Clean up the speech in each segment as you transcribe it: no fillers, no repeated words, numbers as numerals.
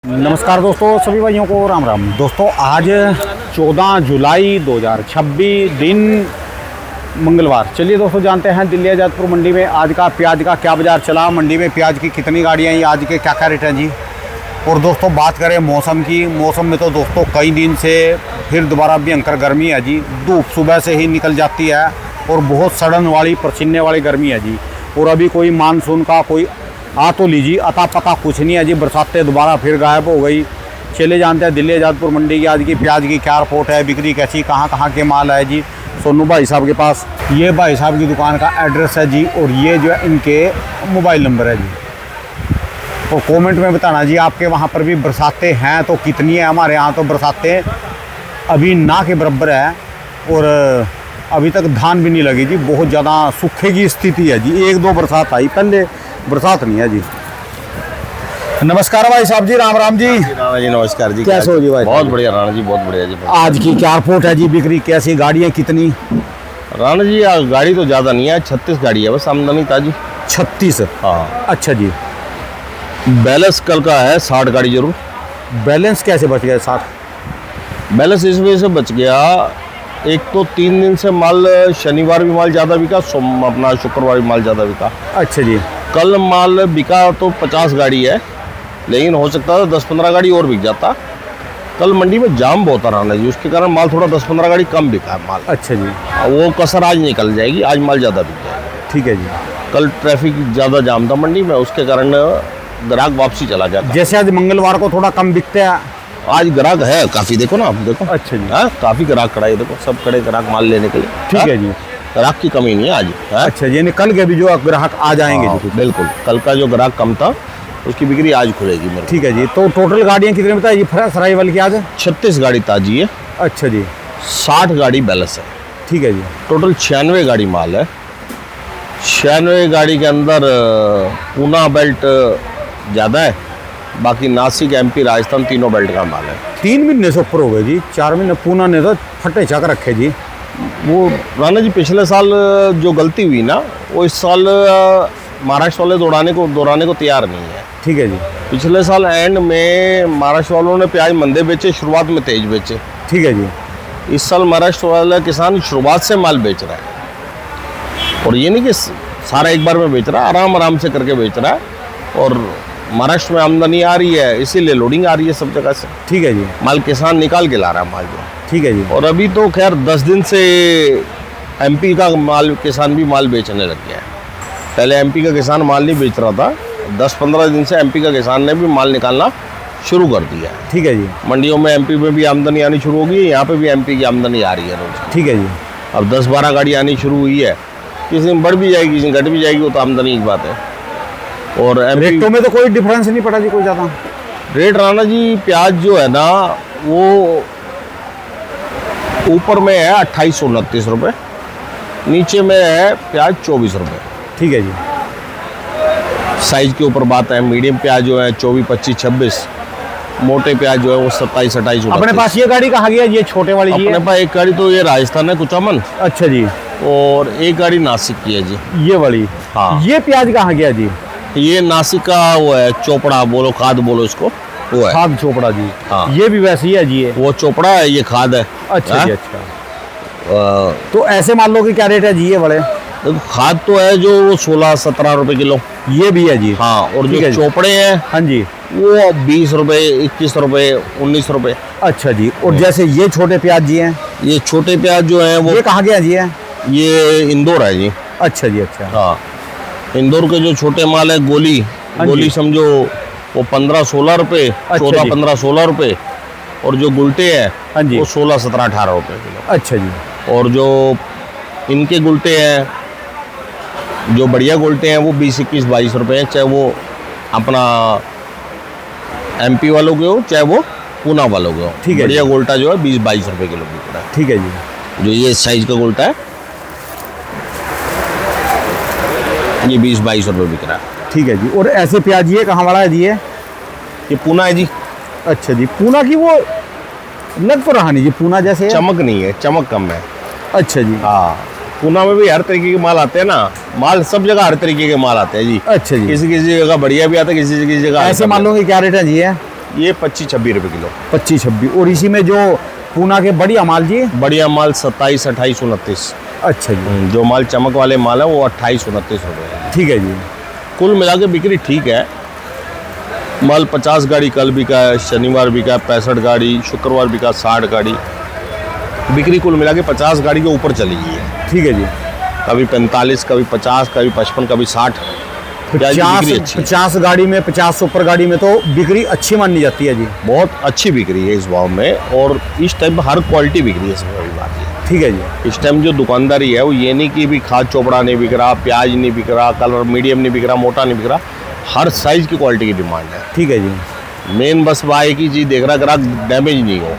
नमस्कार दोस्तों, सभी भाइयों को राम राम। दोस्तों आज 14 जुलाई 2026 दिन मंगलवार। चलिए दोस्तों जानते हैं दिल्ली आजादपुर मंडी में आज का प्याज का क्या बाज़ार चला, मंडी में प्याज की कितनी गाड़ियाँ हैं, आज के क्या क्या रेट हैं जी। और दोस्तों बात करें मौसम की, मौसम में तो दोस्तों कई दिन से फिर दोबारा भयंकर गर्मी है जी। धूप सुबह से ही निकल जाती है और बहुत सड़न वाली पसीने वाली गर्मी है जी। और अभी कोई मानसून का कोई आ तो लीजिए अता पता कुछ नहीं है जी। बरसातें दोबारा फिर गायब हो गई। चले जानते हैं दिल्ली आजादपुर मंडी की आज की प्याज की क्या रिपोर्ट है, बिक्री कैसी, कहाँ के माल है जी। सोनू भाई साहब के पास ये भाई साहब की दुकान का एड्रेस है जी, और ये जो है इनके मोबाइल नंबर है जी। तो कमेंट में बताना जी आपके वहाँ पर भी बरसातें हैं तो कितनी है। हमारे यहाँ तो बरसातें अभी ना के बराबर है और अभी तक धान भी नहीं लगी जी। बहुत ज़्यादा सूखे की स्थिति है जी। एक दो बरसात आई, पहले बरसात नहीं है जी। नमस्कार भाई साहब जी, राम राम जी। राणा जी नमस्कार जी। कैसे हो जी भाई? बहुत बढ़िया राणा जी, बहुत बढ़िया जी। आज की क्या रिपोर्ट है जी, बिक्री कैसी, गाड़ियाँ कितनी? राणा जी गाड़ी तो ज़्यादा नहीं है, 36 गाड़ी है बस आमदनी ताजी। 36? हाँ। अच्छा जी। बैलेंस कल का है 60 गाड़ी जरूर। बैलेंस कैसे बच गया 60? बैलेंस इस वजह से बच गया, एक तो 3 दिन से माल, शनिवार भी माल ज़्यादा बिका, अपना शुक्रवार भी माल ज़्यादा बिका। अच्छा जी। कल माल बिका तो 50 गाड़ी है, लेकिन हो सकता था 10-15 गाड़ी और बिक जाता। कल मंडी में जाम बहुत आ रहा है जी, उसके कारण माल थोड़ा 10-15 गाड़ी कम बिका है माल। अच्छा जी। वो कसर आज निकल जाएगी, आज माल ज़्यादा बिक जाएगा। ठीक है जी। कल ट्रैफिक ज़्यादा जाम था मंडी में, उसके कारण ग्राहक वापसी चला गया था। जैसे आज मंगलवार को थोड़ा कम बिकते हैं, आज ग्राहक है काफ़ी, देखो ना आप देखो। अच्छा जी। हाँ, काफ़ी ग्राहक खड़ा है, देखो सब खड़े ग्राहक माल लेने के लिए। ठीक है जी। ग्राहक की कमी नहीं है आज। अच्छा, यानी कल के भी जो ग्राहक आ जाएंगे जी। बिल्कुल, कल का जो ग्राहक कम था उसकी बिक्री आज खुलेगी मेरे। ठीक है जी। तो टोटल गाड़ियाँ कितनी बताइए फ्रेश अराइवल की आज? 36 गाड़ी ताजी है। अच्छा जी। 60 गाड़ी बैलेंस है। ठीक है जी। टोटल 96 गाड़ी माल है। 96 गाड़ी के अंदर पूना बेल्ट ज़्यादा है, बाकी नासिक, एमपी, राजस्थान तीनों बेल्ट का माल है। 3 महीने से ऊपर हो गए जी, 4 महीने पूना ने तो फटे चक रखे जी। वो राणा जी पिछले साल जो गलती हुई ना, वो इस साल महाराष्ट्र वाले दोहराने को तैयार नहीं है। ठीक है जी। पिछले साल एंड में महाराष्ट्र वालों ने प्याज मंदे बेचे, शुरुआत में तेज बेचे। ठीक है जी। इस साल महाराष्ट्र वाला किसान शुरुआत से माल बेच रहा है, और ये नहीं कि सारा एक बार में बेच रहा है, आराम आराम से करके बेच रहा है। और महाराष्ट्र में आमदनी आ रही है, इसीलिए लोडिंग आ रही है सब जगह से। ठीक है जी। माल किसान निकाल के ला रहा है माल जो। ठीक है जी। और अभी तो खैर 10 दिन से एमपी का माल किसान भी माल बेचने लग गया है। पहले एमपी का किसान माल नहीं बेच रहा था, 10-15 दिन से एमपी का किसान ने भी माल निकालना शुरू कर दिया है। ठीक है जी। मंडियों में एमपी में भी आमदनी आनी शुरू होगी, यहाँ पे भी एमपी की आमदनी आ रही है रोज। ठीक है जी। अब 10-12 गाड़ी आनी शुरू हुई है, किसी में बढ़ भी जाएगी, किसी में घट भी जाएगी, वो तो आमदनी की बात है। और रेटों में तो कोई डिफरेंस नहीं पड़ा जी कोई ज़्यादा? रेट राणा जी प्याज जो है ना, वो ऊपर में है 2829 रुपये, नीचे में है प्याज 24 रुपये। ठीक है जी। साइज के ऊपर बात है। मीडियम प्याज जो है 24, 25, 26, मोटे प्याज जो है वो 27, 28। अपने पास ये गाड़ी कहाँ गया, ये छोटे वाली जी? अपने पास एक गाड़ी तो ये राजस्थान है कुचामन। अच्छा जी। और एक गाड़ी नासिक की है जी, ये वाली। हाँ। ये प्याज कहाँ गया जी? ये नासिक का वो है, चोपड़ा बोलो, खाद बोलो इसको, वो है खाद चोपड़ा जी। हाँ। ये भी वैसे ही है जी? वो चोपड़ा है, ये खाद है। अच्छा जी। अच्छा। तो ऐसे मालों की क्या रेट है जी ये वाले? देखो खाद तो है जो वो 16-17 रुपए किलो, ये भी है जी। हाँ। और जो चोपड़े हैं, हाँ जी, वो 20 रुपए, 21 रुपए, 19 रुपए। अच्छा जी। और जैसे ये छोटे प्याज जी हैं, ये छोटे प्याज जो हैं वो ये कहाँ गया जी है? ये इंदौर है जी। अच्छा जी। अच्छा। हाँ, इंदौर के जो छोटे माल है गोली, गोली समझो वो 15-16 रुपए, 14-15-16 रुपए। और जो गुलटे हैं हाँ जी, वो 16-17-18 रुपए किलो। अच्छा जी। और जो इनके गुलटे हैं, जो बढ़िया गुलटे हैं, वो 20-21-22 रुपए हैं, चाहे वो अपना एमपी वालों के हो चाहे वो पूना वालों के हो। ठीक है। बढ़िया गोल्टा जो है 20-22 रुपए किलो बिक रहा है। ठीक है जी। जो ये साइज का गोल्टा है ये 20-22 रुपए बिक रहा है। ठीक है जी। और ऐसे प्याज ये कहाँ वाला है जी? ये पूना है जी। अच्छा जी। पूना की वो लग तो रहा नहीं जी, पूना जैसे चमक नहीं है, चमक कम है। अच्छा जी। हाँ, पूना में भी हर तरीके के माल आते हैं ना, माल सब जगह हर तरीके के माल आते हैं जी। अच्छा जी। किसी किसी जगह बढ़िया भी आता है, किसी जगह ऐसे मालों की क्या रेट है जी? ये 25-26 रुपये किलो। 25-26। और इसी में जो पूना के बढ़िया माल जी? बढ़िया माल 27, 28, 29। अच्छा जी। जो माल चमक वाले माल है वो 28, 29 रुपये। ठीक है जी। कुल मिला के बिक्री ठीक है। माल 50 गाड़ी कल बिका है, शनिवार बिका 65 गाड़ी, शुक्रवार बिका 60 गाड़ी। बिक्री कुल मिला के 50 गाड़ी के ऊपर चली गई है। ठीक है जी। कभी 45, कभी 50, कभी 55, कभी 60। प्याज की बिक्री अच्छी है। 50 गाड़ी में, 50 से ऊपर गाड़ी में तो बिक्री अच्छी मानी जाती है जी। बहुत अच्छी बिक्री है इस भाव में, और इस टाइम हर क्वालिटी बिक्री है, इसमें बड़ी बात है। ठीक है जी। इस टाइम जो दुकानदारी है वो ये नहीं कि भी खाद चोपड़ा नहीं बिक रहा, प्याज नहीं बिक रहा, कलर मीडियम नहीं बिक रहा, मोटा नहीं बिक रहा, हर साइज की क्वालिटी की डिमांड है। ठीक है जी। मेन बस वह है कि चीज देख रहा ग्राहक डैमेज नहीं हो,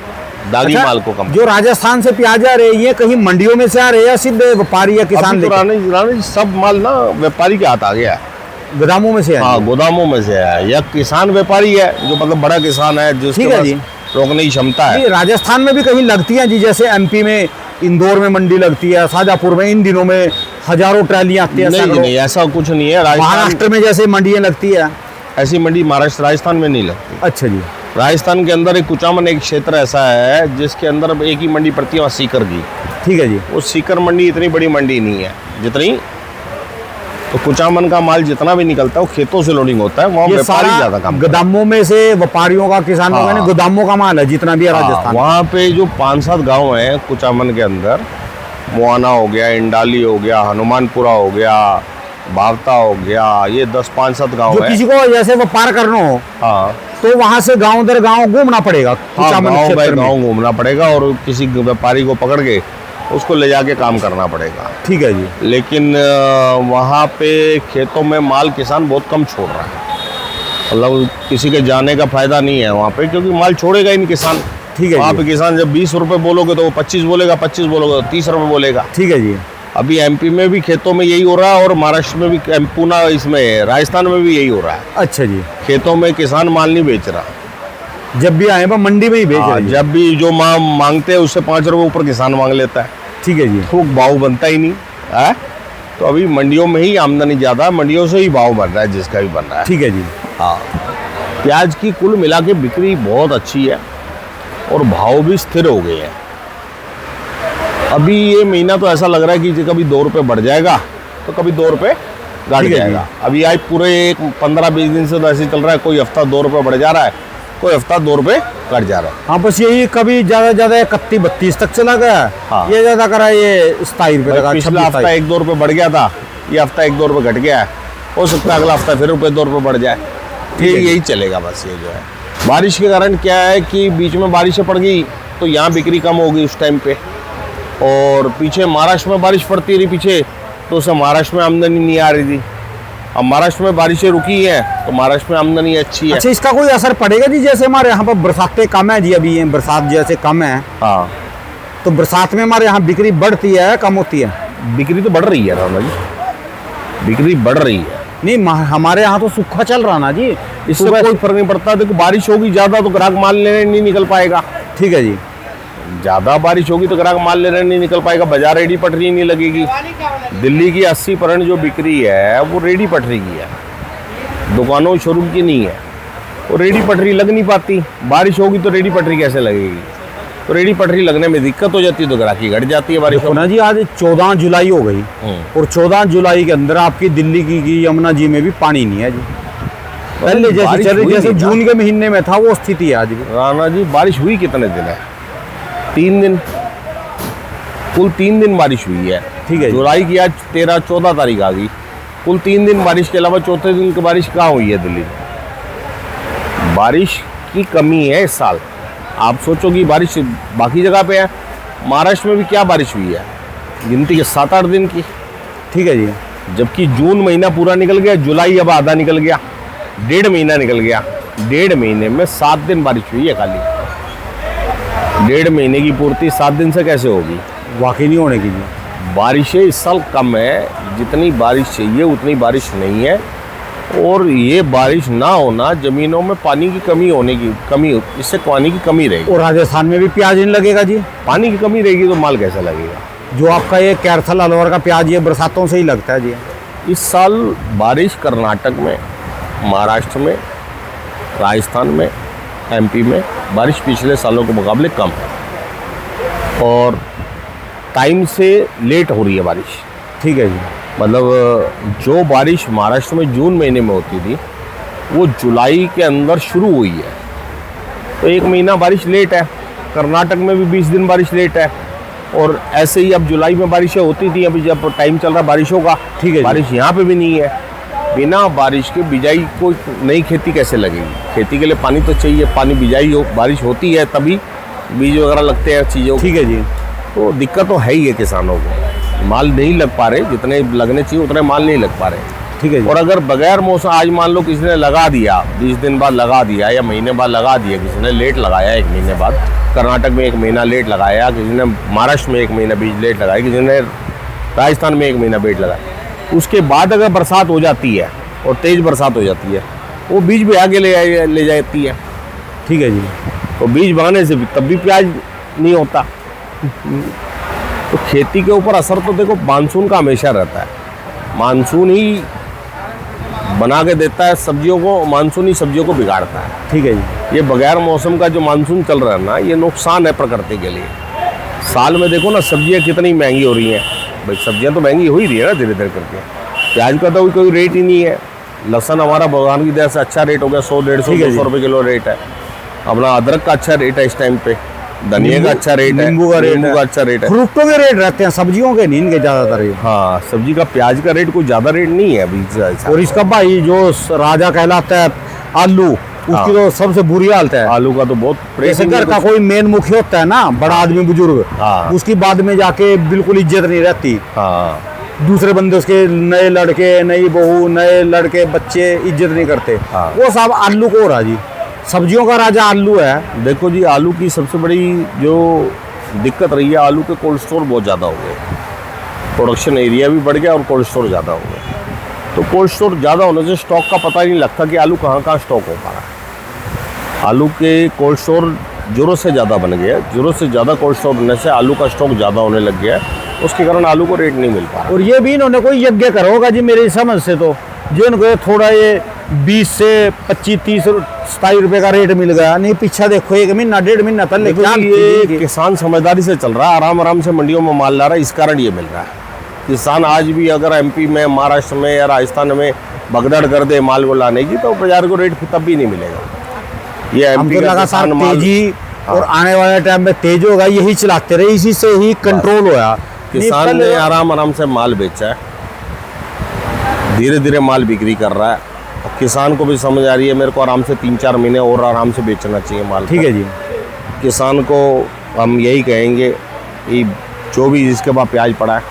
दागी अच्छा, माल को कम। जो राजस्थान से प्याज आ रहे हैं कहीं मंडियों में से आ रहे हैं या सीधे व्यापारी या किसान अभी तो लेके? रानी सब माल ना व्यापारी के हाथ आ गया है। गोदामों में से आ हाँ, रहे हैं? गोदामों में से है, या किसान व्यापारी है जो मतलब बड़ा किसान है जिसके ठीक है पास जी। रोकने की क्षमता है। जी, राजस्थान में भी कहीं लगती हैं जी, जैसे एमपी में इंदौर में मंडी लगती है, शाजापुर में इन दिनों में हजारों ट्रालियां आती है। नहीं नहीं, ऐसा कुछ नहीं है। राजस्थान महाराष्ट्र में जैसे मंडियां लगती है? ऐसी मंडी महाराष्ट्र राजस्थान में नहीं लगती। अच्छा जी। राजस्थान के अंदर एक कुचामन एक क्षेत्र ऐसा है जिसके अंदर एक ही मंडी पड़ती है, वहाँ सीकर की। ठीक है जी। वो सीकर मंडी इतनी बड़ी मंडी नहीं है जितनी, तो कुचामन का माल जितना भी निकलता है वो खेतों से लोडिंग होता है, वहाँ ये व्यापारी सारा ज्यादा काम गोदामों में से व्यापारियों का, किसानों का, हाँ। गोदामों का माल है जितना भी है राजस्थान। वहाँ पे जो 5-7 गांव हैं कुचामन के अंदर, मुआना हो गया, इंडाली हो गया, हनुमानपुरा हो गया, भावता हो गया, ये 10-5-7 गांव जो है। किसी को जैसे व्यापार करना हो हाँ तो वहां से गांव दर गांव घूमना पड़ेगा कुचामन गाँव बाई क्षेत्र में। गाँव घूमना पड़ेगा और किसी व्यापारी को पकड़ के उसको ले जाके काम करना पड़ेगा। ठीक है जी। लेकिन वहाँ पे खेतों में माल किसान बहुत कम छोड़ रहा है, मतलब किसी के जाने का फायदा नहीं है वहाँ पे, क्योंकि माल छोड़ेगा ही नहीं किसान। ठीक है वहाँ जी। पे किसान जब 20 रुपये बोलोगे तो वो 25 बोलेगा, 25 बोलोगे तो 30 रुपये बोलेगा। ठीक है जी। अभी एमपी में भी खेतों में यही हो रहा है, और महाराष्ट्र में भी, पूना इसमें राजस्थान में भी यही हो रहा है। अच्छा जी। खेतों में किसान माल नहीं बेच रहा, जब भी आए मंडी में ही बेच रहे हैं। जब भी जो मांगते हैं उससे 5 रुपये ऊपर किसान मांग लेता है। ठीक है जी। थोक भाव बनता ही नहीं है, तो अभी मंडियों में ही आमदनी ज़्यादा है, मंडियों से ही भाव बन रहा है जिसका भी बन रहा है। ठीक है जी। हाँ, प्याज की कुल मिला के बिक्री बहुत अच्छी है और भाव भी स्थिर हो गए हैं। अभी ये महीना तो ऐसा लग रहा है कि कभी 2 रुपये बढ़ जाएगा तो कभी 2 रुपये घट ठीक है जाएगा। अभी आज पूरे 15-20 दिन से तो ऐसे चल रहा है, कोई हफ्ता 2 रुपये बढ़ जा रहा है, कोई हफ्ता 2 रुपये घट जा रहा है। हाँ, बस यही कभी ज्यादा 31-32 तक चला गया। हाँ। ये ज्यादा करा ये 27 रुपये लगा। पिछला हफ्ता 1-2 रुपये बढ़ गया था, ये हफ्ता 1-2 रुपये घट गया है, हो सकता है अगला हफ्ता फिर 2 रुपये बढ़ जाए। ठीक है। यही चलेगा बस। ये जो है बारिश के कारण क्या है कि बीच में बारिशें पड़ गई तो यहाँ बिक्री कम हो गई उस टाइम पे, और पीछे महाराष्ट्र में बारिश पड़ती रही पीछे, तो उससे महाराष्ट्र में आमदनी नहीं आ रही थी। अब महाराष्ट्र में बारिशें रुकी हैं तो महाराष्ट्र में आमदनी अच्छी है। अच्छा, इसका कोई असर पड़ेगा जी? जैसे हमारे यहाँ पर बरसातें कम है जी, अभी ये बरसात जैसे कम है, हाँ, तो बरसात में हमारे यहाँ बिक्री बढ़ती है कम होती है? बिक्री तो बढ़ रही है राणा जी, बिक्री बढ़ रही है। नहीं, हमारे यहाँ तो सूखा चल रहा ना जी, इससे सुबह। कोई फर्क नहीं पड़ता। देखो बारिश होगी ज़्यादा तो ग्राहक माल लेने नहीं निकल पाएगा। ठीक है जी। ज़्यादा बारिश होगी तो ग्राहक माल लेने नहीं निकल पाएगा, बाजार रेडी पटरी नहीं लगेगी। दिल्ली की 80% जो बिक्री है वो रेडी पटरी की है, दुकानों शोरूम की नहीं है। वो रेडी पटरी लग नहीं पाती, बारिश होगी तो रेडी पटरी कैसे लगेगी? तो रेडी पटरी लगने में दिक्कत हो जाती है तो ग्राहकी घट जाती है बारिश देखो ना जी, आज 14 जुलाई हो गई और 14 जुलाई के अंदर आपकी दिल्ली की यमुना जी में भी पानी नहीं है जी। पहले जैसे बारिश चल रही, हुई जैसे नहीं ना। जून के महीने में था वो स्थिति है आज भी। राणा जी बारिश हुई कितने दिन है? 3 दिन, कुल 3 दिन बारिश हुई है। ठीक है जी। जुलाई की आज 13-14 तारीख आ गई, कुल 3 दिन बारिश के अलावा चौथे दिन की बारिश कहाँ हुई है दिल्ली में? बारिश की कमी है इस साल। आप सोचो कि बारिश बाकी जगह पे है, महाराष्ट्र में भी क्या बारिश हुई है, गिनती के 7-8 दिन की। ठीक है जी। जबकि जून महीना पूरा निकल गया, जुलाई अब आधा निकल गया, 1.5 महीना निकल गया। 1.5 महीने में 7 दिन बारिश हुई है खाली। 1.5 महीने की पूर्ति 7 दिन से कैसे होगी? वाकई नहीं होने की जी। बारिशें इस साल कम है, जितनी बारिश चाहिए उतनी बारिश नहीं है, और ये बारिश ना होना ज़मीनों में पानी की कमी इससे पानी की कमी रहेगी। और राजस्थान में भी प्याज नहीं लगेगा जी। पानी की कमी रहेगी तो माल कैसे लगेगा? जो आपका ये कैरथल अलवर का प्याज ये बरसातों से ही लगता है जी। इस साल बारिश कर्नाटक में, महाराष्ट्र में, राजस्थान में एमपी में बारिश पिछले सालों के मुकाबले कम है और टाइम से लेट हो रही है बारिश। ठीक है जी। मतलब जो बारिश महाराष्ट्र में जून महीने में होती थी वो जुलाई के अंदर शुरू हुई है, तो 1 महीना बारिश लेट है। कर्नाटक में भी 20 दिन बारिश लेट है और ऐसे ही अब जुलाई में बारिशें होती थी, अभी जब टाइम चल रहा बारिशों का। ठीक है, बारिश यहाँ पे भी नहीं है। बिना बारिश के बिजाई को नई खेती कैसे लगेगी? खेती के लिए पानी तो चाहिए, पानी बिजाई हो, बारिश होती है तभी बीज वगैरह लगते हैं चीज़ों। ठीक है जी। तो दिक्कत तो है ही है किसानों को, माल नहीं लग पा रहे, जितने लगने चाहिए उतने माल नहीं लग पा रहे। ठीक है जी। और अगर बगैर मौसम आज मान लो किसी ने लगा दिया, 20 दिन बाद लगा दिया या महीने बाद लगा दिया, किसी ने लेट लगाया 1 महीने बाद, कर्नाटक में 1 महीना लेट लगाया, किसी ने महाराष्ट्र में 1 महीना बीज लेट लगाया, किसी ने राजस्थान में 1 महीना लेट लगाया, उसके बाद अगर बरसात हो जाती है और तेज़ बरसात हो जाती है, वो बीज भी आगे ले जाती है। ठीक है जी। तो बीज बनाने से भी तब भी प्याज नहीं होता। तो खेती के ऊपर असर तो देखो मानसून का हमेशा रहता है, मानसून ही बना के देता है सब्जियों को, मानसून ही सब्जियों को बिगाड़ता है। ठीक है जी। ये बगैर मौसम का जो मानसून चल रहा है ना, ये नुकसान है प्रकृति के लिए। साल में देखो ना सब्जियां कितनी महंगी हो रही हैं, भाई सब्जियां तो महंगी हो ही रही है ना धीरे धीरे करके। प्याज का तो कोई रेट ही नहीं है, लहसुन हमारा भगवान की दया से अच्छा रेट हो गया, 100-150 रुपये किलो रेट है। अपना अदरक का अच्छा रेट है इस टाइम पे, धनिया का अच्छा रेट है, नींबू का अच्छा रेट है। फ्रूटों के रेट रहते हैं, सब्जियों के नहीं, इनके ज़्यादातर। हाँ, सब्जी का प्याज का रेट कोई ज़्यादा रेट नहीं है अभी। और इसका भाई जो राजा कहलाता है आलू, उसकी तो सबसे बुरी हालत है। आलू का तो बहुत जैसे घर का कोई मेन मुखिया होता है ना, बड़ा आदमी बुजुर्ग, हाँ, उसकी बाद में जाके बिल्कुल इज्जत नहीं रहती। हाँ, दूसरे बंदे उसके नए लड़के, नई बहू, नए लड़के, बच्चे इज्जत नहीं करते। हाँ। वो सब आलू को हो रहा जी, सब्जियों का राजा आलू है। देखो जी, आलू की सबसे बड़ी जो दिक्कत रही है, आलू के कोल्ड स्टोर बहुत ज़्यादा हो गए, प्रोडक्शन एरिया भी बढ़ गया और कोल्ड स्टोर ज़्यादा हो गया। तो कोल्ड स्टोर ज़्यादा होने से स्टॉक का पता ही नहीं लगता कि आलू कहाँ कहाँ स्टॉक हो पा रहा है। आलू के कोल्ड स्टोर ज़रूरत से ज़्यादा बन गया, ज़रूरत से ज़्यादा कोल्ड स्टोर होने से आलू का स्टॉक ज़्यादा होने लग गया है, उसके कारण आलू को रेट नहीं मिल पा रहा। और ये भी इन्होंने कोई यज्ञ करा होगा जी मेरी समझ से, तो जो इनको थोड़ा ये 20 से 25, 30, 27 रुपये का रेट मिल गया। नहीं पीछा देखो 1 महीना 1.5 महीना पहले क्या ये किसान समझदारी से चल रहा है, आराम आराम से मंडियों में माल ला रहा है, इस कारण ये मिल रहा है। किसान आज भी अगर एमपी में, महाराष्ट्र में या राजस्थान में भगदड़ कर दे माल को लाने की, तो बाजार को रेट तब भी नहीं मिलेगा। ये एमपी का लगातार तेजी और आने वाले टाइम में तेज होगा, यही चलाते रहे, इसी से ही कंट्रोल होया। किसान ने आराम आराम से माल बेचा है, धीरे धीरे माल बिक्री कर रहा है। किसान को भी समझ आ रही है मेरे को आराम से 3-4 महीने और आराम से बेचना चाहिए माल। ठीक है जी। किसान को हम यही कहेंगे कि जो भी जिसके पास प्याज पड़ा है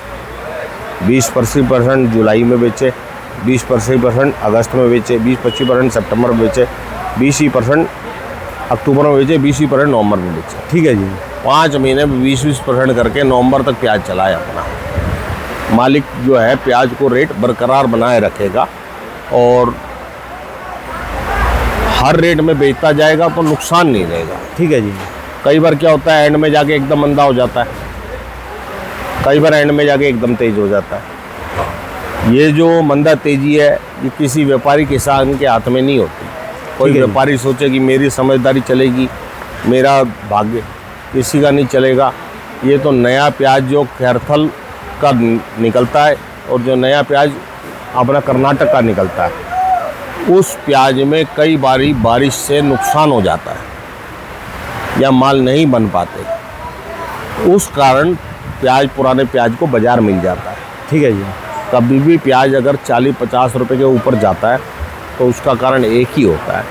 20-25% जुलाई में बेचे, 20-25% अगस्त में बेचे, 20-25% सितंबर में बेचे, 20% अक्टूबर में बेचे, 20% नवंबर में बेचे। ठीक है जी। 5 महीने में 20% करके नवंबर तक प्याज चलाए अपना। मालिक जो है प्याज को रेट बरकरार बनाए रखेगा और हर रेट में बेचता जाएगा तो नुकसान नहीं रहेगा। ठीक है जी। कई बार क्या होता है, एंड में जाके एकदम मंदा हो जाता है, कई बार एंड में जाके एकदम तेज हो जाता है। ये जो मंदा तेजी है ये किसी व्यापारी किसान के हाथ में नहीं होती। कोई व्यापारी सोचे कि मेरी समझदारी चलेगी, मेरा भाग्य, किसी का नहीं चलेगा। ये तो नया प्याज जो खैरथल का निकलता है और जो नया प्याज अपना कर्नाटक का निकलता है, उस प्याज में कई बारी बारिश से नुकसान हो जाता है या माल नहीं बन पाते, उस कारण प्याज, पुराने प्याज को बाज़ार मिल जाता है। ठीक है जी। कभी भी प्याज अगर 40-50 रुपये के ऊपर जाता है तो उसका कारण एक ही होता है,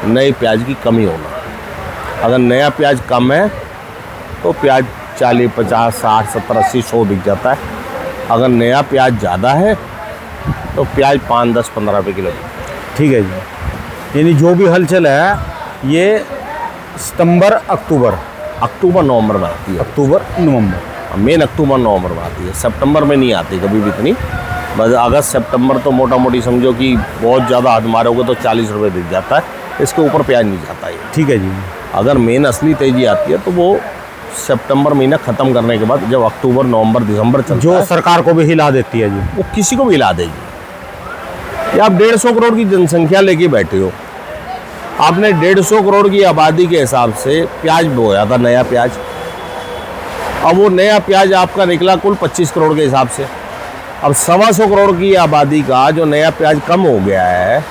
नए प्याज की कमी होना। अगर नया प्याज कम है तो प्याज 40, 50, 60, 70, 80, 100 बिक जाता है। अगर नया प्याज ज़्यादा है तो प्याज 5, 10, 15 रुपये किलो। ठीक है जी। यानी जो भी हलचल है ये सितंबर, अक्टूबर नवंबर में आती है। अक्टूबर नवंबर मेन अक्टूबर नवंबर में आती है, सितंबर में नहीं आती कभी भी इतनी। बस अगस्त सितंबर तो मोटा मोटी समझो कि बहुत ज़्यादा हाथ मारोगे तो 40 रुपये दिख जाता है, इसके ऊपर प्याज नहीं जाता है। ठीक है जी। अगर मेन असली तेज़ी आती है तो वो सितंबर महीना ख़त्म करने के बाद, जब अक्टूबर, नवंबर, दिसंबर चलता जो है, सरकार को भी हिला देती है जी, वो किसी को भी हिला देगी। या आप 150 करोड़ की जनसंख्या लेके बैठे हो, आपने 150 करोड़ की आबादी के हिसाब से प्याज बोया था, नया प्याज। अब वो नया प्याज आपका निकला कुल 25 करोड़ के हिसाब से। अब 125 करोड़ की आबादी का जो नया प्याज कम हो गया है,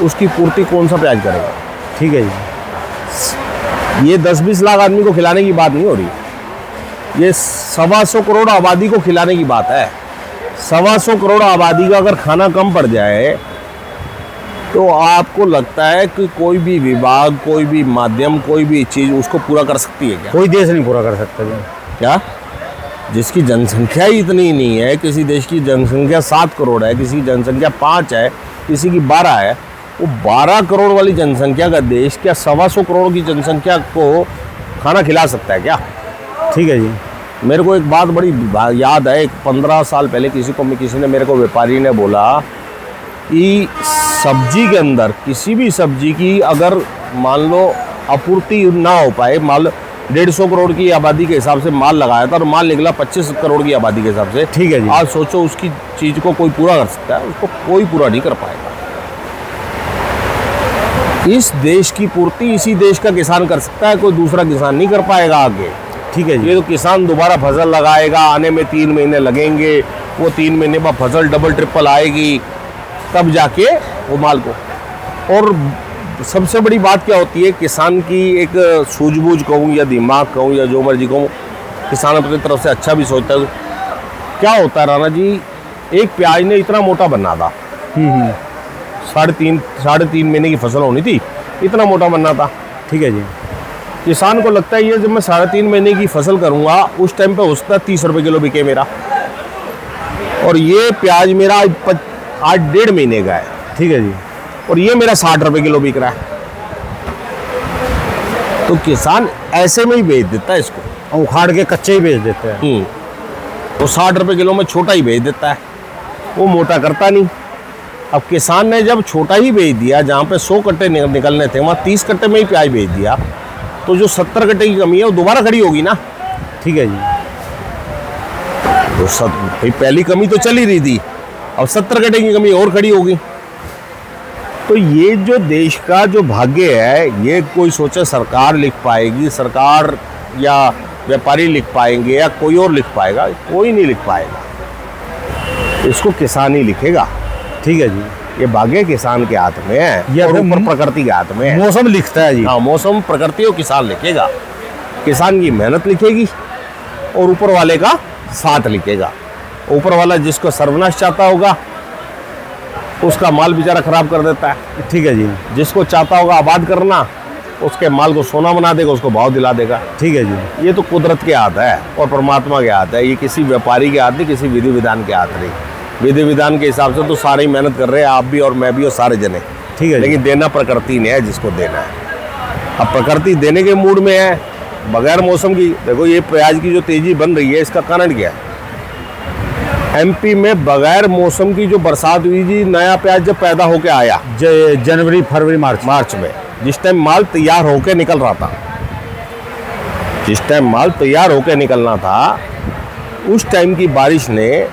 उसकी पूर्ति कौन सा प्याज करेगा? ठीक है जी। ये 10-20 लाख आदमी को खिलाने की बात नहीं हो रही, ये 125 करोड़ आबादी को खिलाने की बात है। 125 करोड़ आबादी का अगर खाना कम पड़ जाए तो आपको लगता है कि कोई भी विभाग, कोई भी माध्यम, कोई भी चीज़ उसको पूरा कर सकती है क्या? कोई देश नहीं पूरा कर सकता जी। क्या? जिसकी जनसंख्या ही इतनी नहीं है, किसी देश की जनसंख्या 7 करोड़ है, किसी की जनसंख्या 5 है, किसी की 12 है, वो 12 करोड़ वाली जनसंख्या का देश क्या 125 करोड़ की जनसंख्या को खाना खिला सकता है क्या? ठीक है जी। मेरे को एक बात बड़ी याद है, 15 साल पहले किसी ने मेरे को, व्यापारी ने बोला कि सब्जी के अंदर किसी भी सब्जी की अगर मान लो आपूर्ति ना हो पाए, माल 150 करोड़ की आबादी के हिसाब से माल लगाया था और माल निकला 25 करोड़ की आबादी के हिसाब से। ठीक है जी। आज सोचो उसकी चीज़ को कोई पूरा कर सकता है? उसको कोई पूरा नहीं कर पाएगा। इस देश की पूर्ति इसी देश का किसान कर सकता है, कोई दूसरा किसान नहीं कर पाएगा आगे। ठीक है जी। ये तो किसान दोबारा फसल लगाएगा, आने में 3 महीने लगेंगे, वो 3 महीने बाद फसल डबल ट्रिपल आएगी, तब जाके वो माल को। और सबसे बड़ी बात क्या होती है, किसान की एक सूझबूझ कहूँ या दिमाग कहूँ या जो मर्जी कहूँ, किसान अपनी तरफ से अच्छा भी सोचता है। क्या होता है राणा जी, एक प्याज ने इतना मोटा बनना था, 3.5 महीने की फसल होनी थी, इतना मोटा बनना था। ठीक है जी। किसान को लगता है ये जब मैं 3.5 महीने की फसल करूँगा, उस टाइम पे हो सकता है 30 रुपये किलो बिके मेरा, और ये प्याज मेरा आज 1.5 महीने का है। ठीक है जी। और ये मेरा 60 रुपये किलो बिक रहा है, तो किसान ऐसे में ही बेच देता है इसको, और उखाड़ के कच्चे ही बेच देते हैं। तो 60 रुपये किलो में छोटा ही बेच देता है, वो मोटा करता नहीं। अब किसान ने जब छोटा ही बेच दिया, जहाँ पे 100 कट्टे निकलने थे वहाँ 30 कट्टे में ही प्याज बेच दिया, तो जो 70 कट्टे की कमी है वो दोबारा खड़ी होगी ना। ठीक है जी। तो भाई पहली कमी तो चल ही रही थी, अब 70 कट्टे की कमी और खड़ी होगी। तो ये जो देश का जो भाग्य है, ये कोई सोचे सरकार लिख पाएगी, सरकार या व्यापारी लिख पाएंगे या कोई और लिख पाएगा? कोई नहीं लिख पाएगा, इसको किसान ही लिखेगा। ठीक है जी। ये भाग्य किसान के हाथ में है, या और फिर ऊपर प्रकृति के हाथ में है। मौसम लिखता है जी। हाँ, मौसम प्रकृति और किसान लिखेगा, किसान की मेहनत लिखेगी और ऊपर वाले का साथ लिखेगा। ऊपर वाला जिसको सर्वनाश चाहता होगा उसका माल बेचारा खराब कर देता है। ठीक है जी। जिसको चाहता होगा आबाद करना, उसके माल को सोना बना देगा, उसको भाव दिला देगा। ठीक है जी। ये तो कुदरत के हाथ है और परमात्मा के हाथ है, ये किसी व्यापारी के हाथ नहीं, किसी विधि विधान के हाथ नहीं। विधि विधान के हिसाब से तो सारे ही मेहनत कर रहे हैं, आप भी और मैं भी और सारे जने। ठीक है। लेकिन देना प्रकृति ने है, जिसको देना है। अब प्रकृति देने के मूड में है, बगैर मौसम की। देखो ये प्याज की जो तेजी बन रही है, इसका कारण क्या है? एमपी में बगैर मौसम की जो बरसात हुई जी, नया प्याज जब पैदा होके आया जनवरी, फरवरी, मार्च में, जिस टाइम माल तैयार होके निकल रहा था, जिस टाइम माल तैयार होके निकलना था, उस टाइम की बारिश ने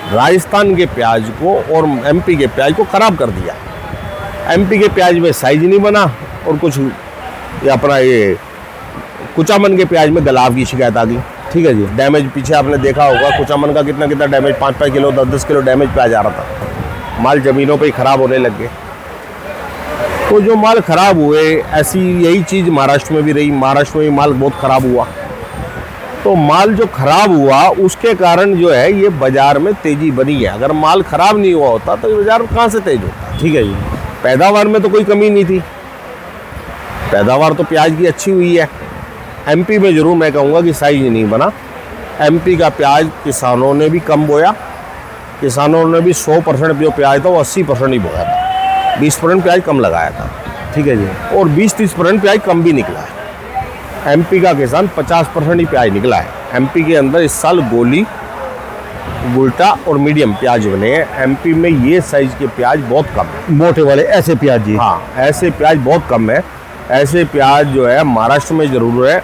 राजस्थान के प्याज को और एमपी के प्याज को खराब कर दिया। एमपी के प्याज में साइज नहीं बना, और कुछ ये अपना ये कुचामन के प्याज में गलाव की शिकायत आ गई। ठीक है जी। डैमेज पीछे आपने देखा होगा, कुचामन का कितना कितना डैमेज, 5-5 किलो 10-10 किलो डैमेज प्याज आ रहा था। माल ज़मीनों पे ही ख़राब होने लग गए। तो जो माल ख़राब हुए, ऐसी यही चीज़ महाराष्ट्र में भी रही। महाराष्ट्र में भी माल बहुत ख़राब हुआ। तो माल जो ख़राब हुआ उसके कारण जो है ये बाज़ार में तेज़ी बनी है। अगर माल ख़राब नहीं हुआ होता तो ये बाज़ार कहाँ से तेज़ होता? ठीक है जी। पैदावार में तो कोई कमी नहीं थी, पैदावार तो प्याज की अच्छी हुई है। एमपी में ज़रूर मैं कहूँगा कि साइज नहीं बना। एमपी का प्याज किसानों ने भी कम बोया, किसानों ने भी 100% जो प्याज था वो 80% ही बोया था, 20% प्याज कम लगाया था। ठीक है जी। और 20-30% प्याज कम भी निकला है। एमपी का किसान 50% ही प्याज निकला है। एमपी के अंदर इस साल गोली, गुलटा और मीडियम प्याज बने हैं। एमपी में ये साइज के प्याज बहुत कम है, मोटे वाले ऐसे प्याज जी। हाँ, ऐसे प्याज बहुत कम है। ऐसे प्याज जो है महाराष्ट्र में ज़रूर है,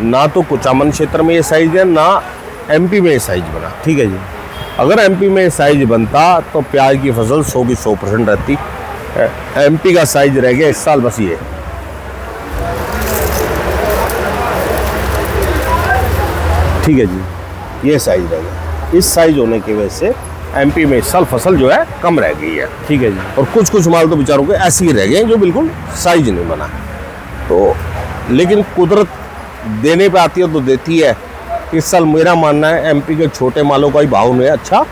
ना तो कुचामन क्षेत्र में ये साइज है, ना एमपी में ये साइज बना। ठीक है जी। अगर एमपी में साइज बनता तो प्याज की फसल 100 की 100% रहती। एमपी का साइज रह गया इस साल बस ये। ठीक है जी, ये साइज रह गया। इस साइज होने की वजह से एमपी में इस साल फसल जो है कम रह गई है। ठीक है जी। और कुछ कुछ माल तो बेचारों के ऐसे ही रह गए जो बिल्कुल साइज नहीं बना। तो लेकिन कुदरत देने पे आती है तो देती है। इस साल मेरा मानना है एमपी के छोटे मालों का ही भाव में अच्छा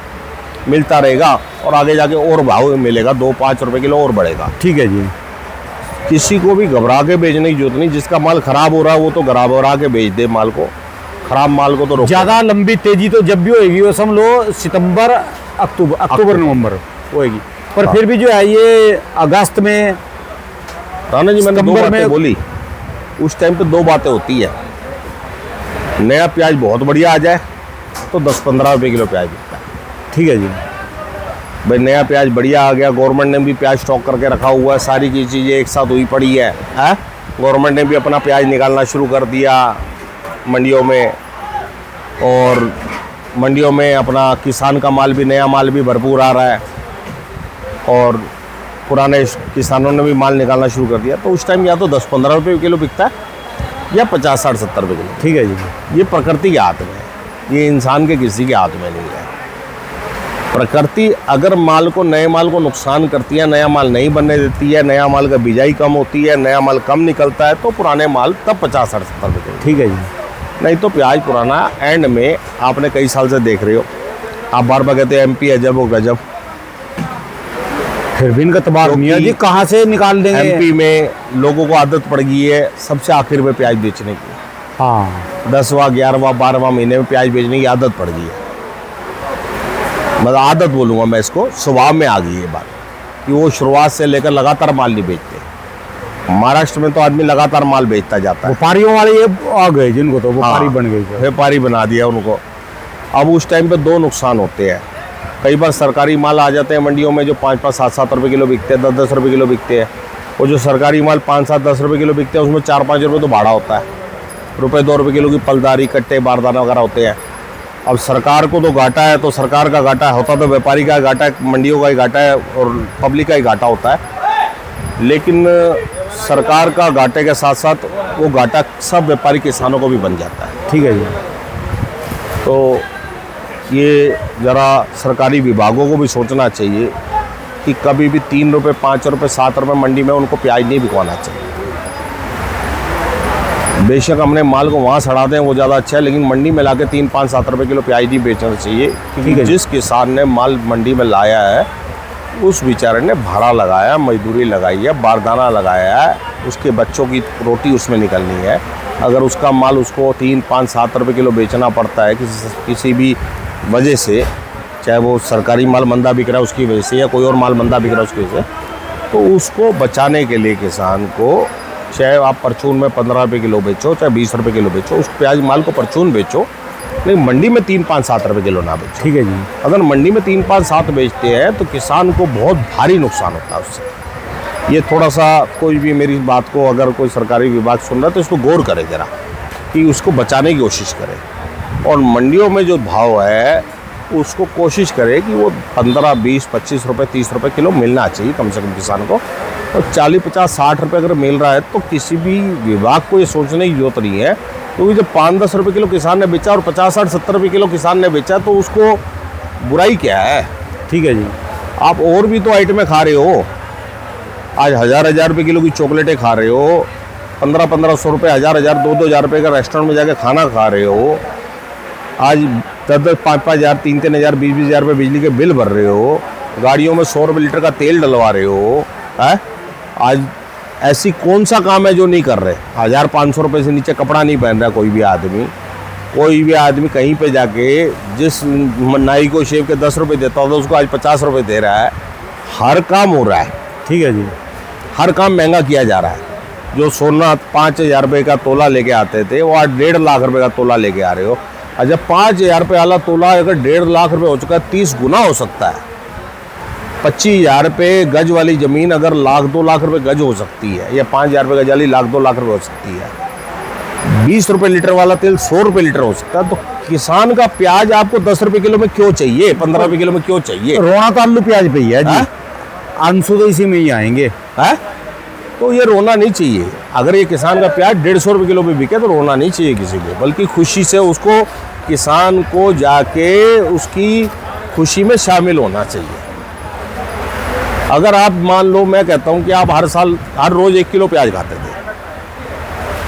मिलता रहेगा और आगे जाके और भाव मिलेगा, 2-5 रुपए किलो और बढ़ेगा। ठीक है जी। किसी को भी घबरा के बेचने की जरूरत नहीं। जिसका माल खराब हो रहा है वो तो घबरा के बेच दे माल को, खराब माल को तो रोको। ज़्यादा लंबी तेजी तो जब भी होगी वो समझ लो सितंबर अक्टूबर नवंबर होगी, पर फिर भी जो है ये अगस्त में, राणा जी मैंने 2 सितंबर बातें में बोली। उस टाइम पे 2 बातें होती है। नया प्याज बहुत बढ़िया आ जाए तो 10-15 रुपए किलो प्याज बिकता है। ठीक है जी। भाई नया प्याज बढ़िया आ गया, गवर्नमेंट ने भी प्याज स्टॉक करके रखा हुआ है, सारी की चीज़ें एक साथ हुई पड़ी है। गवर्नमेंट ने भी अपना प्याज निकालना शुरू कर दिया मंडियों में, और मंडियों में अपना किसान का माल भी, नया माल भी भरपूर आ रहा है, और पुराने किसानों ने भी माल निकालना शुरू कर दिया। तो उस टाइम या तो 10-15 रुपये किलो बिकता है या 50-60-70 रुपये किलो। ठीक है जी। ये प्रकृति के हाथ में है, ये इंसान के किसी के हाथ में नहीं है। प्रकृति अगर माल को, नए माल को नुकसान करती है, नया माल नहीं बनने देती है, नया माल का बिजाई कम होती है, नया माल कम निकलता है, तो पुराने माल तब 50-60-70 रुपये किलो। ठीक है जी। नहीं तो प्याज पुराना एंड में आपने कई साल से देख रहे हो। आप बार बार कहते हैं एमपी अजब हो गजब, फिर भी इनका तबाह मियाँ जी कहाँ से निकाल देंगे? एमपी में लोगों को आदत पड़ गई है सबसे आखिर में प्याज बेचने की। हाँ, 10वां 11वां 12वां महीने में प्याज बेचने की आदत पड़ गई है। मतलब आदत बोलूँगा मैं इसको, स्वभाव में आ गई है बात कि वो शुरुआत से लेकर लगातार माल नहीं बेचते। महाराष्ट्र में तो आदमी लगातार माल बेचता जाता है। व्यापारियों वाले ये आ गए जिनको तो व्यापारी हाँ, बन गए। व्यापारी बना दिया उनको। अब उस टाइम पे 2 नुकसान होते हैं। कई बार सरकारी माल आ जाते हैं मंडियों में जो 5-5, 7-7 रुपये किलो बिकते हैं, 10-10 रुपये किलो बिकते हैं। वो जो सरकारी माल 5-7-10 रुपये किलो बिकते हैं उसमें 4-5 रुपये तो भाड़ा होता है, ₹2 किलो की पलदारी, कट्टे, बारदाना वगैरह होते हैं। अब सरकार को तो घाटा है, तो सरकार का घाटा होता तो व्यापारी का घाटा है, मंडियों का ही घाटा है और पब्लिक का ही घाटा होता है। लेकिन सरकार का घाटे के साथ साथ वो घाटा सब व्यापारी किसानों को भी बन जाता है। ठीक है जी। तो ये ज़रा सरकारी विभागों को भी सोचना चाहिए कि कभी भी 3 रुपये, 5 रुपये, 7 रुपये मंडी में उनको प्याज नहीं बिकवाना चाहिए। बेशक हमने माल को वहाँ सड़ा दें वो ज़्यादा अच्छा है, लेकिन मंडी में लाके 3, 5, 7 रुपये किलो प्याज नहीं बेचना चाहिए। क्योंकि जिस किसान ने माल मंडी में लाया है उस बेचारे ने भाड़ा लगाया, मजदूरी लगाई है, बारदाना लगाया है, उसके बच्चों की रोटी उसमें निकलनी है। अगर उसका माल उसको 3, 5, 7 रुपये किलो बेचना पड़ता है किसी भी वजह से, चाहे वो सरकारी माल मंदा बिक रहा है उसकी वजह से या कोई और माल मंदा बिक रहा है उसकी वजह से, तो उसको बचाने के लिए किसान को, चाहे आप परचून में 15 रुपये किलो बेचो, चाहे 20 रुपये किलो बेचो, उस प्याज माल को परचून बेचो, लेकिन मंडी में 3, 5, 7 रुपये किलो ना बेचो। ठीक है जी। अगर मंडी में 3, 5, 7 बेचते हैं तो किसान को बहुत भारी नुकसान होता है उससे। ये थोड़ा सा कोई भी मेरी बात को अगर कोई सरकारी विभाग सुन रहा है तो इसको गौर करे ज़रा, कि उसको बचाने की कोशिश करे। और मंडियों में जो भाव है उसको कोशिश करे कि वो 15, 20, 25 रुपये, 30 रुपये किलो मिलना चाहिए कम से कम किसान को। और 40, 50, 60 रुपये अगर मिल रहा है तो किसी भी विभाग को ये सोचने की जरूरत नहीं है, क्योंकि जब 5-10 रुपये किलो किसान ने बेचा और 50, 60, 70 रुपये किलो किसान ने बेचा तो उसको बुराई क्या है? ठीक है जी। आप और भी तो आइटमें खा रहे हो। आज 1000 रुपये किलो की चॉकलेटें खा रहे हो, 1500 रुपये, 1000, 2-2000 रुपये का रेस्टोरेंट में जाके खाना खा रहे हो। आज 10-10, 5-5 हज़ार, 3-3 हज़ार, 20-20 हज़ार रुपये बिजली के बिल भर रहे हो, गाड़ियों में 100 रुपये लीटर का तेल डलवा रहे हो। है आज ऐसी कौन सा काम है जो नहीं कर रहे? 1500 रुपये से नीचे कपड़ा नहीं पहन रहा कोई भी आदमी। कोई भी आदमी कहीं पे जाके जिस नाई को शेव के 10 रुपये देता होता उसको आज 50 रुपये दे रहा है। हर काम हो रहा है। ठीक है जी। हर काम महंगा किया जा रहा है। जो सोना 5000 रुपये का तोला लेके आते थे वो आज 1.5 लाख रुपये का तोला लेके आ रहे हो। और जब 5000 रुपये वाला तोला अगर 1.5 लाख रुपये हो चुका है, 30 गुना हो सकता है। 25,000 रुपये गज वाली ज़मीन अगर 1-2 लाख रुपये गज हो सकती है, या 5,000 रुपये गज वाली 1-2 लाख रुपये हो सकती है। 20 रुपये लीटर वाला तेल 100 रुपये लीटर हो सकता है। तो किसान का प्याज आपको 10 रुपये किलो में क्यों चाहिए, 15 रुपये किलो में क्यों चाहिए? रोना तो आलू प्याज पे ही है जी। अंशु तो इसी में ही आएंगे। है तो ये रोना नहीं चाहिए। अगर ये किसान का प्याज 150 रुपये किलो पे बिके तो रोना नहीं चाहिए किसी को, बल्कि खुशी से उसको, किसान को जाके उसकी खुशी में शामिल होना चाहिए। अगर आप मान लो, मैं कहता हूँ कि आप हर रोज़ 1 किलो प्याज खाते थे,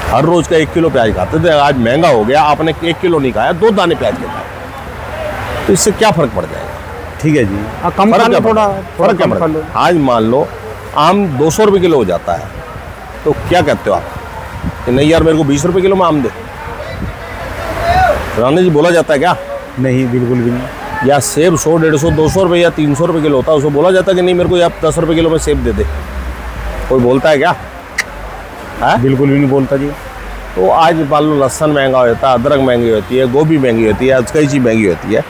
हर रोज़ का 1 किलो प्याज खाते थे, आज महंगा हो गया, आपने 1 किलो नहीं खाया, 2 दाने प्याज के खाए, तो इससे क्या फ़र्क पड़ जाएगा? ठीक है जी, कम खा लो, थोड़ा फर्क क्या कम खा पड़ता लो। है? आज मान लो आम 200 रुपये किलो हो जाता है, तो क्या कहते हो आप कि नहीं यार मेरे को 20 रुपये किलो में आम दे? राणा जी बोला जाता है क्या? नहीं, बिल्कुल भी नहीं। या सेब 100, 150, 200 रुपये या 300 रुपये किलो होता है, उसको बोला जाता है कि नहीं मेरे को आप 10 रुपये किलो में सेब दे दे? कोई बोलता है क्या? है बिल्कुल भी नहीं बोलता जी। तो आज मान लो लहसन महंगा होता है, अदरक महंगी होती है, गोभी महंगी होती है, कई चीज़ महंगी होती है,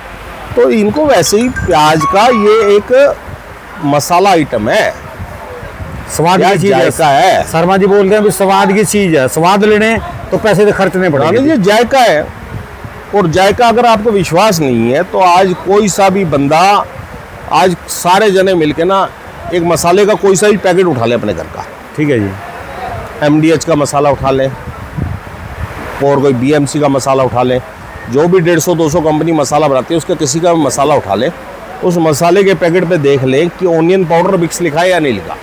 तो इनको वैसे ही प्याज का ये एक मसाला आइटम है, स्वाद की चीज जायका है। शर्मा जी बोलते हैं भी स्वाद की चीज है, स्वाद लेने तो पैसे तो खर्चने राणा पड़ेंगे। जी जायका है, और जायका अगर आपको विश्वास नहीं है तो आज कोई सा भी बंदा, आज सारे जने मिलके ना एक मसाले का कोई सा भी पैकेट उठा ले अपने घर का, ठीक है जी। MDH का मसाला उठा लें और कोई BMC का मसाला उठा लें, जो भी 150-200 कंपनी मसाला बनाती है उसका किसी का भी मसाला उठा लें, उस मसाले के पैकेट पे देख लें कि ऑनियन पाउडर मिक्स लिखा है या नहीं लिखा।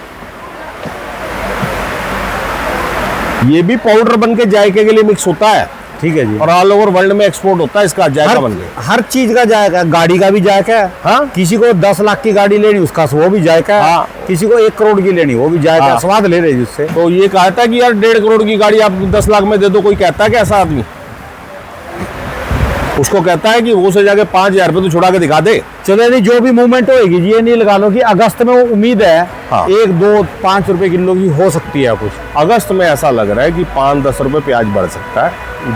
ये भी पाउडर बन के जायके के लिए मिक्स होता है, ठीक है जी। और ऑल ओवर वर्ल्ड में एक्सपोर्ट होता है इसका जायका बन के। हर चीज का जायका, गाड़ी का भी जायका है। हाँ, किसी को 10 लाख की गाड़ी लेनी, उसका वो भी जायका है। हाँ। किसी को 1 करोड़ की लेनी, वो भी जायका है। हाँ। स्वाद ले रहे जिससे। तो ये कहता है कि यार 1.5 करोड़ की गाड़ी आप 10 लाख में दे दो, कोई कहता है कि ऐसा आदमी? उसको कहता है कि वो से जाके 5,000 रुपये तो छुड़ा के दिखा दे। चलो यदि जो भी मूवमेंट होगी जी, ये नहीं लगा लो कि अगस्त में वो उम्मीद है हाँ। 1, 2, 5 रुपए किलो की हो सकती है कुछ। अगस्त में ऐसा लग रहा है कि 5-10 रुपये प्याज बढ़ सकता है,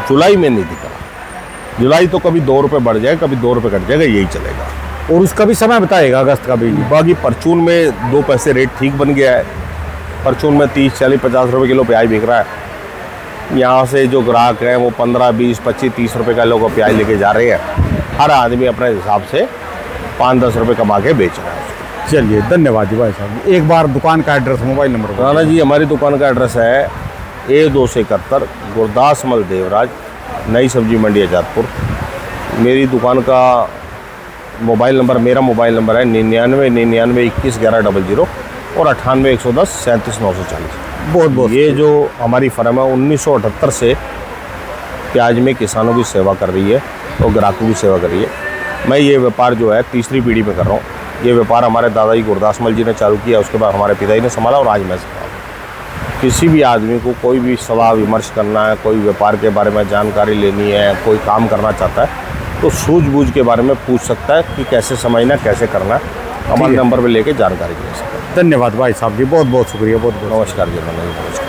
जुलाई में नहीं दिख रहा। जुलाई तो कभी 2 रुपये बढ़ जाए, कभी 2 रुपये घट जाएगा, यही चलेगा। और उसका भी समय बताएगा अगस्त का भी। बाकी परचून में 2 पैसे रेट ठीक बन गया है, परचून में 30, 40, 50 रुपये किलो प्याज बिक रहा है। यहाँ से जो ग्राहक हैं वो 15, 20, 25, 30 रुपये का लोग प्याज लेके जा रहे हैं। हर आदमी अपने हिसाब से 5-10 रुपये कमा के बेच रहा है। चलिए, धन्यवाद जी भाई साहब। एक बार दुकान का एड्रेस, मोबाइल नंबर बताइए। राणा जी हमारी दुकान का एड्रेस है A271 गुरदास मल देवराज, नई सब्जी मंडी आजादपुर। मेरी दुकान का मोबाइल नंबर, मेरा मोबाइल नंबर है 99 21 11 00 और 98 110 37 940। बहुत बहुत ये जो हमारी फर्म है 1978 से प्याज में किसानों की सेवा कर रही है और ग्राहकों की सेवा कर रही है। मैं ये व्यापार जो है 3री पीढ़ी में कर रहा हूँ। ये व्यापार हमारे दादाजी गुरदास मल जी ने चालू किया, उसके बाद हमारे पिताजी ने संभाला और आज मैं संभाला। किसी भी आदमी को कोई भी सलाह विमर्श करना है, कोई व्यापार के बारे में जानकारी लेनी है, कोई काम करना चाहता है तो सूझबूझ के बारे में पूछ सकता है कि कैसे समझना, कैसे करना है। हमारे नंबर पर लेके जानकारी ले सकते हैं। धन्यवाद भाई साहब जी, बहुत बहुत शुक्रिया, बहुत बहुत। नमस्कार जी, नमस्कार।